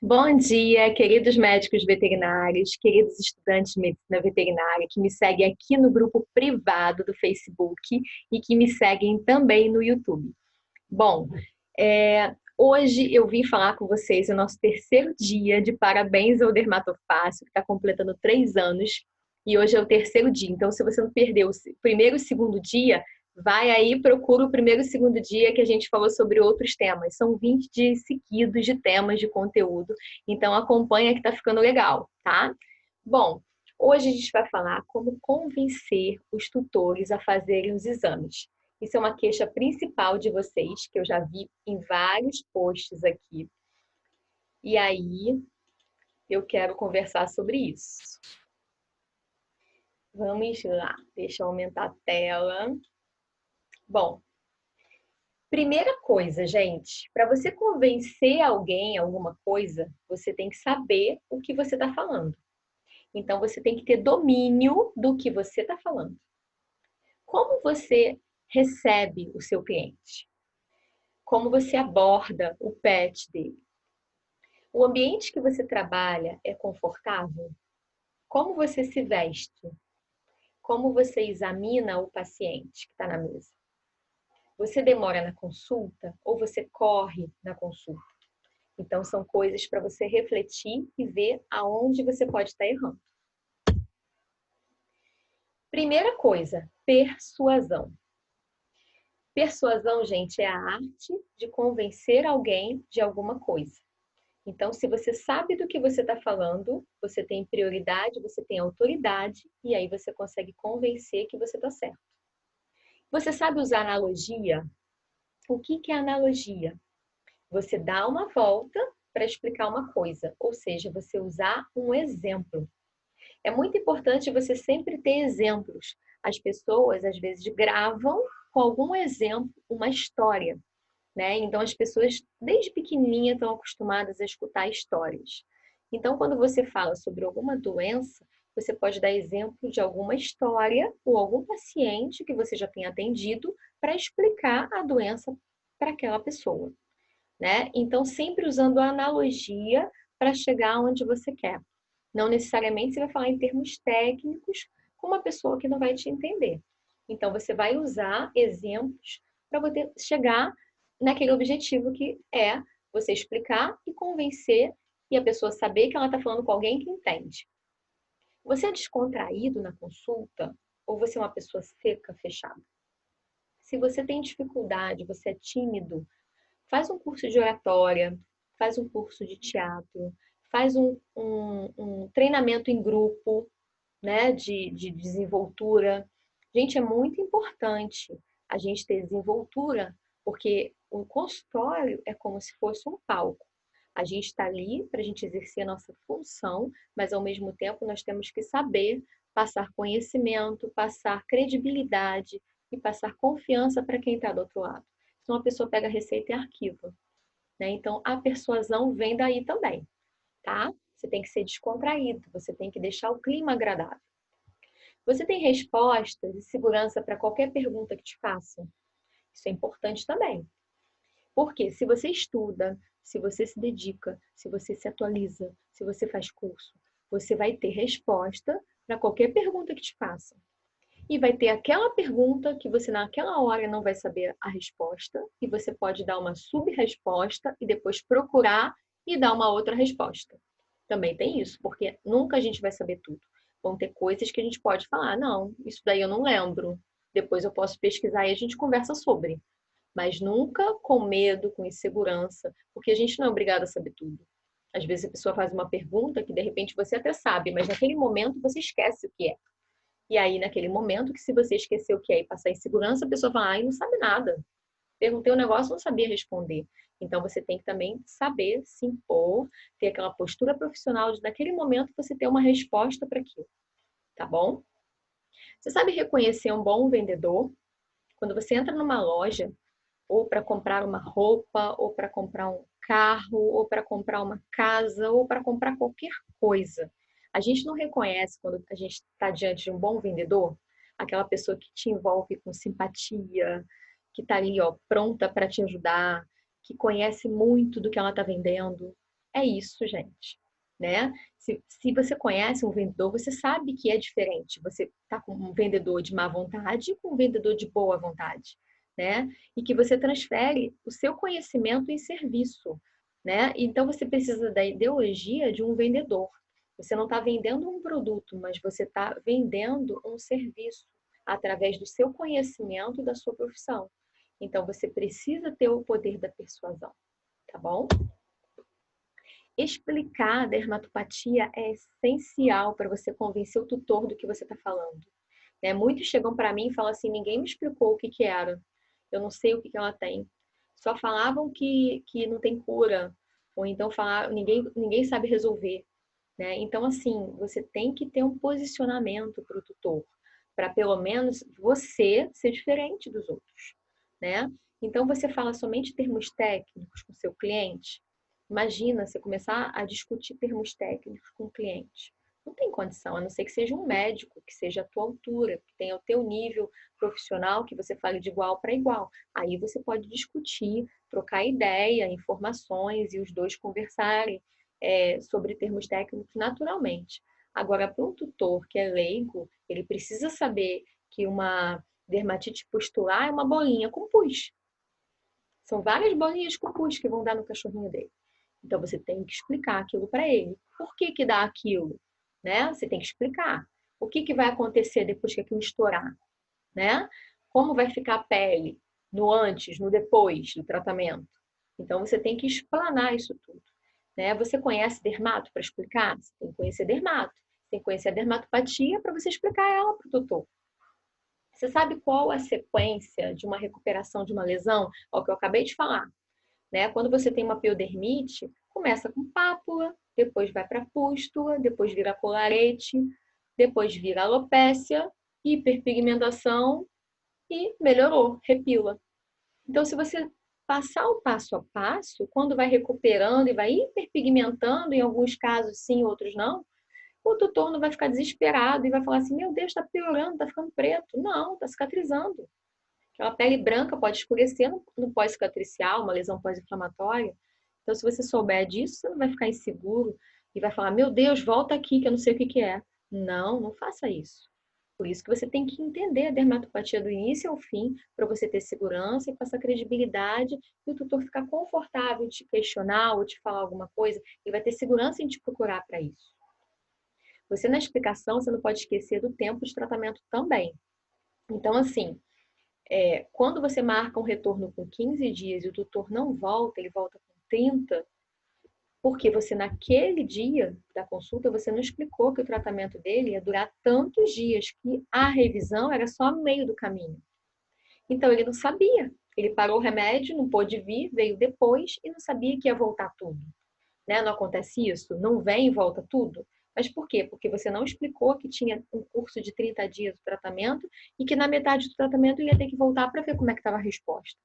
Bom dia, queridos médicos veterinários, queridos estudantes de medicina veterinária que me seguem aqui no grupo privado do Facebook e que me seguem também no YouTube. Bom, hoje eu vim falar com vocês o nosso terceiro dia de parabéns ao Dermatofácil, que está completando 3 anos, e hoje é o terceiro dia. Então, se você não perdeu o primeiro e o segundo dia, vai aí, procura o primeiro e o segundo dia que a gente falou sobre outros temas. São 20 dias seguidos de temas de conteúdo, então acompanha que tá ficando legal, tá? Bom, hoje a gente vai falar como convencer os tutores a fazerem os exames. Isso é uma queixa principal de vocês, que eu já vi em vários posts aqui. E aí, eu quero conversar sobre isso. Vamos lá, deixa eu aumentar a tela. Bom, primeira coisa, gente, para você convencer alguém a alguma coisa, você tem que saber o que você está falando. Então, você tem que ter domínio do que você está falando. Como você recebe o seu cliente? Como você aborda o pet dele? O ambiente que você trabalha é confortável? Como você se veste? Como você examina o paciente que está na mesa? Você demora na consulta ou você corre na consulta? Então, são coisas para você refletir e ver aonde você pode estar errando. Primeira coisa, persuasão. Persuasão, gente, é a arte de convencer alguém de alguma coisa. Então, se você sabe do que você está falando, você tem prioridade, você tem autoridade, e aí você consegue convencer que você está certo. Você sabe usar analogia? O que é analogia? Você dá uma volta para explicar uma coisa, ou seja, você usar um exemplo. É muito importante você sempre ter exemplos. As pessoas, às vezes, gravam com algum exemplo uma história, né? Então, as pessoas, desde pequenininha, estão acostumadas a escutar histórias. Então, quando você fala sobre alguma doença, você pode dar exemplo de alguma história ou algum paciente que você já tenha atendido para explicar a doença para aquela pessoa, né? Então, sempre usando a analogia para chegar onde você quer. Não necessariamente você vai falar em termos técnicos com uma pessoa que não vai te entender. Então, você vai usar exemplos para você chegar naquele objetivo que é você explicar e convencer e a pessoa saber que ela está falando com alguém que entende. Você é descontraído na consulta ou você é uma pessoa seca, fechada? Se você tem dificuldade, você é tímido, faz um curso de oratória, faz um curso de teatro, faz um treinamento em grupo, né, de desenvoltura. Gente, é muito importante a gente ter desenvoltura, porque o consultório é como se fosse um palco. A gente está ali para a gente exercer a nossa função, mas ao mesmo tempo nós temos que saber passar conhecimento, passar credibilidade e passar confiança para quem está do outro lado. Senão a pessoa pega a receita e arquiva, né? Então a persuasão vem daí também, tá? Você tem que ser descontraído, você tem que deixar o clima agradável. Você tem respostas e segurança para qualquer pergunta que te façam? Isso é importante também. Porque se você estuda, se você se dedica, se você se atualiza, se você faz curso, você vai ter resposta para qualquer pergunta que te façam. E vai ter aquela pergunta que você naquela hora não vai saber a resposta e você pode dar uma sub-resposta e depois procurar e dar uma outra resposta. Também tem isso, porque nunca a gente vai saber tudo. Vão ter coisas que a gente pode falar, não, isso daí eu não lembro. Depois eu posso pesquisar e a gente conversa sobre. Mas nunca com medo, com insegurança, porque a gente não é obrigado a saber tudo. Às vezes a pessoa faz uma pergunta que de repente você até sabe, mas naquele momento você esquece o que é. E aí, naquele momento, que se você esqueceu o que é e passar em segurança, a pessoa fala, ai, não sabe nada. Perguntei um negócio, não sabia responder. Então, você tem que também saber se impor, ter aquela postura profissional de, naquele momento, você ter uma resposta para aquilo. Tá bom? Você sabe reconhecer um bom vendedor? Quando você entra numa loja, ou para comprar uma roupa, ou para comprar um carro, ou para comprar uma casa, ou para comprar qualquer coisa. A gente não reconhece quando a gente está diante de um bom vendedor, aquela pessoa que te envolve com simpatia, que está ali, ó, pronta para te ajudar, que conhece muito do que ela está vendendo. É isso, gente, né? Se você conhece um vendedor, você sabe que é diferente. Você está com um vendedor de má vontade com um vendedor de boa vontade, né? E que você transfere o seu conhecimento em serviço, né? Então você precisa da ideologia de um vendedor. Você não está vendendo um produto, mas você está vendendo um serviço através do seu conhecimento e da sua profissão. Então você precisa ter o poder da persuasão, tá bom? Explicar a dermatopatia é essencial para você convencer o tutor do que você está falando. Né? Muitos chegam para mim e falam assim, ninguém me explicou o que, que era. Eu não sei o que, que ela tem. Só falavam que não tem cura. Ou então falavam, ninguém sabe resolver. Né? Então, assim, você tem que ter um posicionamento para o tutor. Para pelo menos você ser diferente dos outros. Né? Então, você fala somente termos técnicos com seu cliente. Imagina você começar a discutir termos técnicos com o cliente. Não tem condição, a não ser que seja um médico, que seja a tua altura, que tenha o teu nível profissional, que você fale de igual para igual. Aí você pode discutir, trocar ideia, informações e os dois conversarem sobre termos técnicos naturalmente. Agora, para um tutor que é leigo, ele precisa saber que uma dermatite pustular é uma bolinha com pus. São várias bolinhas com pus que vão dar no cachorrinho dele. Então você tem que explicar aquilo para ele. Por que que dá aquilo? Né? Você tem que explicar. O que que vai acontecer depois que aquilo estourar? Né? Como vai ficar a pele no antes, no depois do tratamento? Então você tem que explanar isso tudo. Né? Você conhece dermato para explicar? Você tem que conhecer dermato. Você tem que conhecer a dermatopatia para você explicar ela para o tutor. Você sabe qual a sequência de uma recuperação de uma lesão? É o que eu acabei de falar. Né? Quando você tem uma piodermite, começa com pápula, depois vai para pústula, depois vira colarete, depois vira alopécia, hiperpigmentação e melhorou, repila. Então, se você passar o passo a passo, quando vai recuperando e vai hiperpigmentando, em alguns casos sim, outros não, o tutor não vai ficar desesperado e vai falar assim, meu Deus, está piorando, está ficando preto. Não, está cicatrizando. Aquela pele branca pode escurecer no pós-cicatricial, uma lesão pós-inflamatória. Então, se você souber disso, você não vai ficar inseguro e vai falar, meu Deus, volta aqui que eu não sei o que que é. Não, não faça isso. Por isso que você tem que entender a dermatopatia do início ao fim, para você ter segurança e passar credibilidade e o tutor ficar confortável em te questionar ou te falar alguma coisa, ele vai ter segurança em te procurar para isso. Você, na explicação, você não pode esquecer do tempo de tratamento também. Então, assim, quando você marca um retorno com 15 dias e o tutor não volta, ele volta com 30, porque você naquele dia da consulta, você não explicou que o tratamento dele ia durar tantos dias, que a revisão era só meio do caminho. Então ele não sabia. Ele parou o remédio, não pôde vir, veio depois e não sabia que ia voltar tudo. Né? Não acontece isso? Não vem e volta tudo? Mas por quê? Porque você não explicou que tinha um curso de 30 dias de tratamento e que na metade do tratamento ia ter que voltar para ver como é que estava a resposta.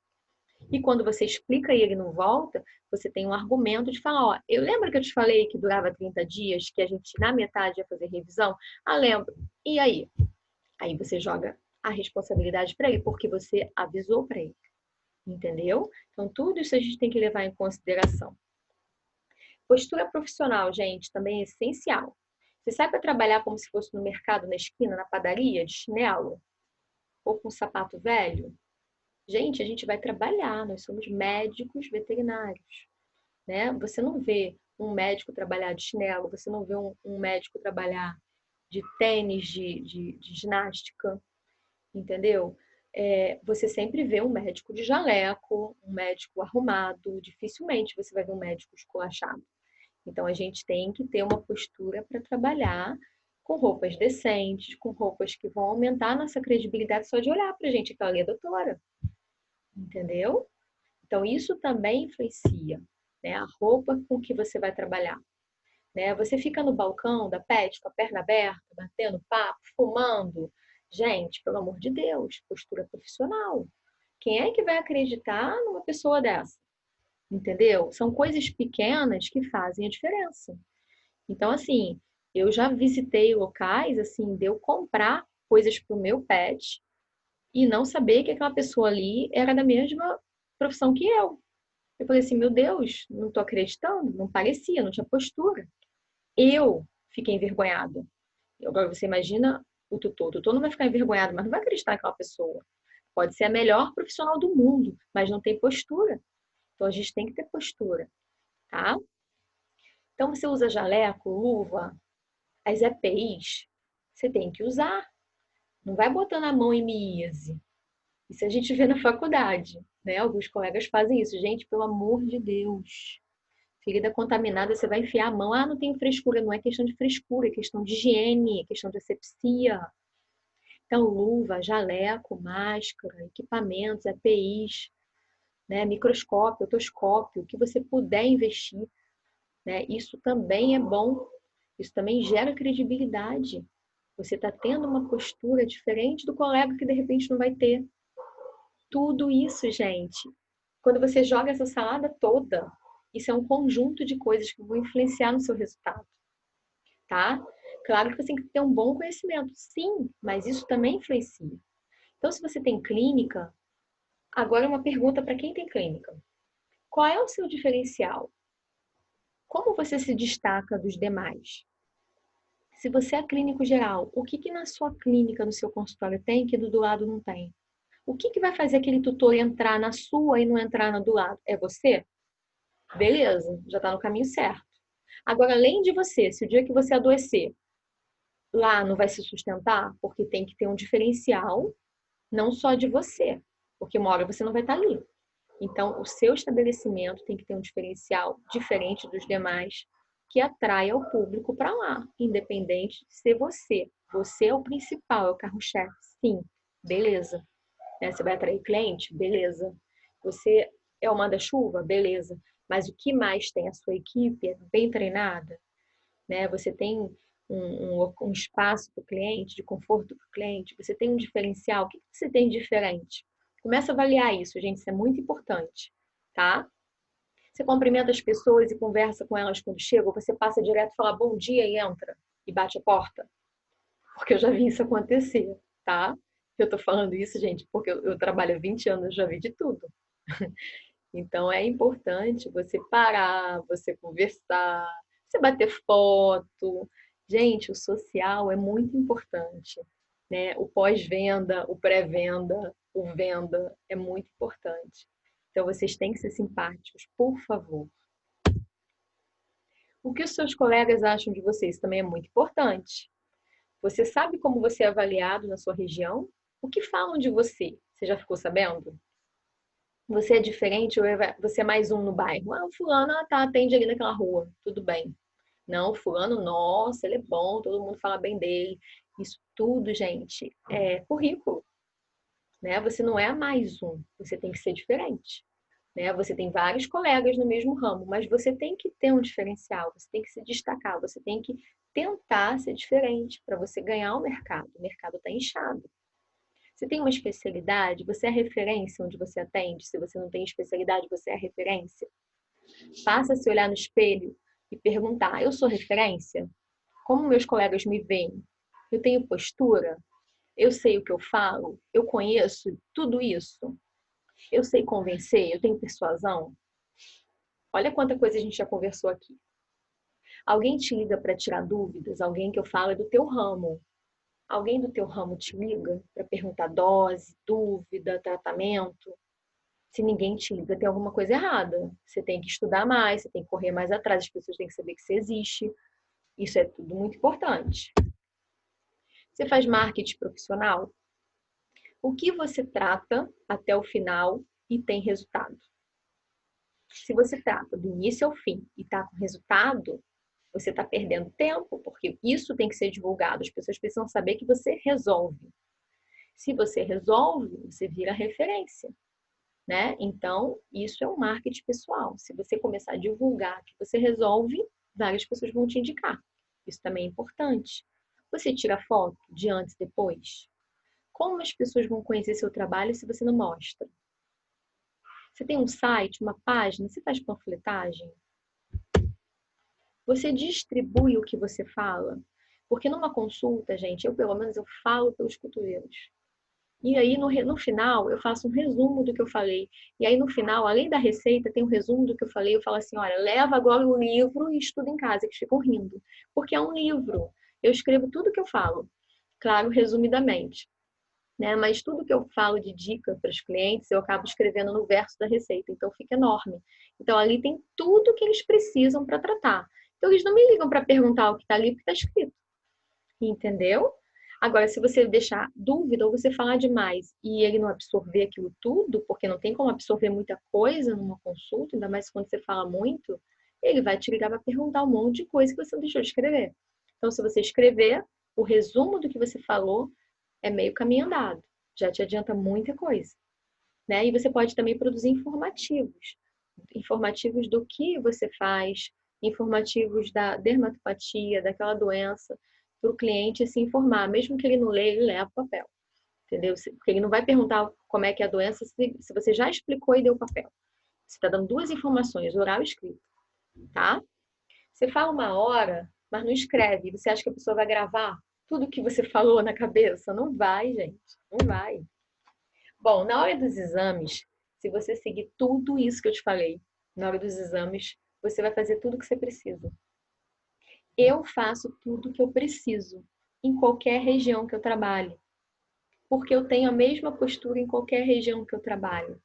E quando você explica e ele não volta, você tem um argumento de falar, ó, eu lembro que eu te falei que durava 30 dias, que a gente na metade ia fazer revisão? Ah, lembro. E aí? Aí você joga a responsabilidade para ele, porque você avisou para ele. Entendeu? Então, tudo isso a gente tem que levar em consideração. Postura profissional, gente, também é essencial. Você sai para trabalhar como se fosse no mercado, na esquina, na padaria, de chinelo? Ou com sapato velho? Gente, a gente vai trabalhar, nós somos médicos veterinários, né? Você não vê um médico trabalhar de chinelo, você não vê um médico trabalhar de tênis, de ginástica, entendeu? Você sempre vê um médico de jaleco, um médico arrumado, dificilmente você vai ver um médico esculachado. Então, a gente tem que ter uma postura para trabalhar com roupas decentes, com roupas que vão aumentar a nossa credibilidade só de olhar para a gente, aquela ali é doutora. Entendeu? Então, isso também influencia, né? A roupa com que você vai trabalhar. Né? Você fica no balcão da pet com a perna aberta, batendo papo, fumando. Gente, pelo amor de Deus, postura profissional. Quem é que vai acreditar numa pessoa dessa? Entendeu? São coisas pequenas que fazem a diferença. Então, assim, eu já visitei locais, assim, de eu comprar coisas para o meu pet e não saber que aquela pessoa ali era da mesma profissão que eu. Eu falei assim, meu Deus, não tô acreditando, não parecia, não tinha postura. Eu fiquei envergonhada. Agora você imagina o tutor não vai ficar envergonhado, mas não vai acreditar naquela pessoa. Pode ser a melhor profissional do mundo, mas não tem postura. Então a gente tem que ter postura, tá? Então você usa jaleco, luva, as EPIs, você tem que usar. Não vai botando a mão em miíase. Isso a gente vê na faculdade, né? Alguns colegas fazem isso. Gente, pelo amor de Deus. Ferida contaminada, você vai enfiar a mão. Ah, não tem frescura. Não é questão de frescura, é questão de higiene, é questão de asepsia. Então, luva, jaleco, máscara, equipamentos, EPIs, né? Microscópio, otoscópio, o que você puder investir, né? Isso também é bom. Isso também gera credibilidade. Você está tendo uma postura diferente do colega que de repente não vai ter. Tudo isso, gente, quando você joga essa salada toda, isso é um conjunto de coisas que vão influenciar no seu resultado, tá? Claro que você tem que ter um bom conhecimento, sim, mas isso também influencia. Então, se você tem clínica, agora uma pergunta para quem tem clínica. Qual é o seu diferencial? Como você se destaca dos demais? Se você é clínico geral, o que que na sua clínica, no seu consultório tem que do lado não tem? O que que vai fazer aquele tutor entrar na sua e não entrar na do lado? É você? Beleza, já está no caminho certo. Agora, além de você, se o dia que você adoecer, lá não vai se sustentar, porque tem que ter um diferencial, não só de você, porque uma hora você não vai estar ali. Então, o seu estabelecimento tem que ter um diferencial diferente dos demais, que atraia o público para lá, independente de ser você. Você é o principal, é o carro-chefe. Sim, beleza. Você vai atrair cliente? Beleza. Você é o manda-chuva? Beleza. Mas o que mais tem? A sua equipe é bem treinada, né? Você tem um espaço para o cliente, de conforto para o cliente, você tem um diferencial. O que você tem de diferente? Começa a avaliar isso, gente, isso é muito importante, tá? Você cumprimenta as pessoas e conversa com elas quando chegam, ou você passa direto e fala bom dia e entra e bate a porta? Porque eu já vi isso acontecer, tá? Eu tô falando isso, gente, porque eu trabalho há 20 anos, eu já vi de tudo. Então é importante você parar, você conversar, você bater foto. Gente, o social é muito importante, né? O pós-venda, o pré-venda, o venda é muito importante. Então vocês têm que ser simpáticos, por favor. O que os seus colegas acham de vocês também é muito importante. Você sabe como você é avaliado na sua região? O que falam de você? Você já ficou sabendo? Você é diferente ou você é mais um no bairro? Ah, o fulano tá, atende ali naquela rua, tudo bem. Não, o fulano, nossa, ele é bom, todo mundo fala bem dele. Isso tudo, gente, é currículo, né? Você não é mais um, você tem que ser diferente, né? Você tem vários colegas no mesmo ramo, mas você tem que ter um diferencial, você tem que se destacar, você tem que tentar ser diferente para você ganhar o mercado. O mercado está inchado. Você tem uma especialidade, você é referência onde você atende. Se você não tem especialidade, você é referência. Faça se olhar no espelho e perguntar: eu sou referência? Como meus colegas me veem? Eu tenho postura? Eu sei o que eu falo? Eu conheço tudo isso? Eu sei convencer? Eu tenho persuasão? Olha quanta coisa a gente já conversou aqui. Alguém te liga para tirar dúvidas? Alguém que eu falo é do teu ramo. Alguém do teu ramo te liga para perguntar dose, dúvida, tratamento? Se ninguém te liga, tem alguma coisa errada. Você tem que estudar mais, você tem que correr mais atrás, as pessoas têm que saber que você existe. Isso é tudo muito importante. Você faz marketing profissional? O que você trata até o final e tem resultado? Se você trata do início ao fim e está com resultado, você está perdendo tempo, porque isso tem que ser divulgado. As pessoas precisam saber que você resolve. Se você resolve, você vira referência, né? Então, isso é um marketing pessoal. Se você começar a divulgar que você resolve, várias pessoas vão te indicar. Isso também é importante. Você tira foto de antes e depois? Como as pessoas vão conhecer seu trabalho se você não mostra? Você tem um site, uma página, você faz panfletagem? Você distribui o que você fala? Porque numa consulta, gente, eu pelo menos eu falo pelos cotovelos. E aí, no final, eu faço um resumo do que eu falei. E aí, no final, além da receita, tem um resumo do que eu falei. Eu falo assim, olha, leva agora o livro e estuda em casa, que eles ficam rindo. Porque é um livro. Eu escrevo tudo que eu falo. Claro, resumidamente. Né? Mas tudo que eu falo de dica para os clientes, eu acabo escrevendo no verso da receita. Então, fica enorme. Então, ali tem tudo que eles precisam para tratar. Então, eles não me ligam para perguntar o que está ali, porque está escrito. Entendeu? Agora, se você deixar dúvida ou você falar demais e ele não absorver aquilo tudo, porque não tem como absorver muita coisa numa consulta, ainda mais quando você fala muito, ele vai te ligar para perguntar um monte de coisa que você não deixou de escrever. Então, se você escrever o resumo do que você falou, é meio caminho andado. Já te adianta muita coisa, né? E você pode também produzir informativos. Informativos do que você faz, informativos da dermatopatia, daquela doença, para o cliente se informar. Mesmo que ele não leia, ele leva o papel. Entendeu? Porque ele não vai perguntar como é que é a doença se você já explicou e deu o papel. Você está dando duas informações, oral e escrita, tá? Você fala 1 hora, mas não escreve. Você acha que a pessoa vai gravar tudo que você falou na cabeça? Não vai, gente. Não vai. Bom, na hora dos exames, se você seguir tudo isso que eu te falei, na hora dos exames, você vai fazer tudo o que você precisa. Eu faço tudo o que eu preciso em qualquer região que eu trabalhe, porque eu tenho a mesma postura em qualquer região que eu trabalho.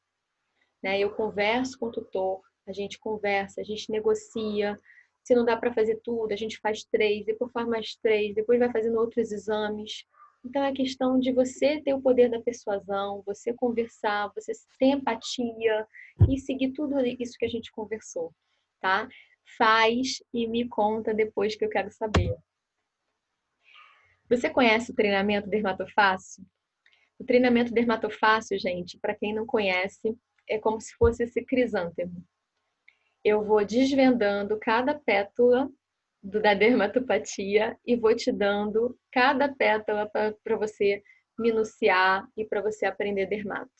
Né? Eu converso com o tutor, a gente conversa, a gente negocia. Se não dá para fazer tudo, a gente faz 3, depois faz mais 3, depois vai fazendo outros exames. Então é questão de você ter o poder da persuasão, você conversar, você ter empatia e seguir tudo isso que a gente conversou, tá? Faz e me conta depois que eu quero saber. Você conhece o treinamento dermatofácil? O treinamento dermatofácil, gente, para quem não conhece, é como se fosse esse crisântemo. Eu vou desvendando cada pétala da dermatopatia e vou te dando cada pétala para você minuciar e para você aprender dermato.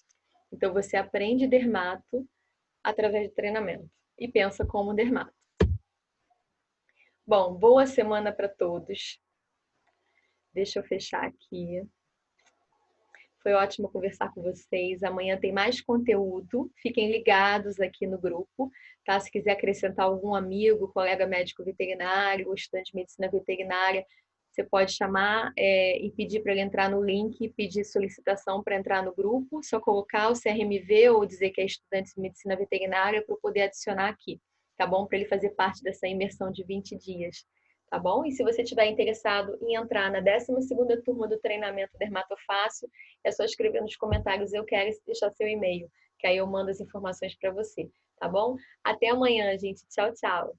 Então, você aprende dermato através de treinamento e pensa como dermato. Bom, boa semana para todos. Deixa eu fechar aqui. Foi ótimo conversar com vocês. Amanhã tem mais conteúdo. Fiquem ligados aqui no grupo, tá? Se quiser acrescentar algum amigo, colega médico veterinário, ou estudante de medicina veterinária, você pode chamar e pedir para ele entrar no link e pedir solicitação para entrar no grupo. Só colocar o CRMV ou dizer que é estudante de medicina veterinária para eu poder adicionar aqui, tá bom? Para ele fazer parte dessa imersão de 20 dias. Tá bom? E se você estiver interessado em entrar na 12ª turma do treinamento Dermatofácil, é só escrever nos comentários eu quero e deixar seu e-mail, que aí eu mando as informações para você, tá bom? Até amanhã, gente. Tchau, tchau.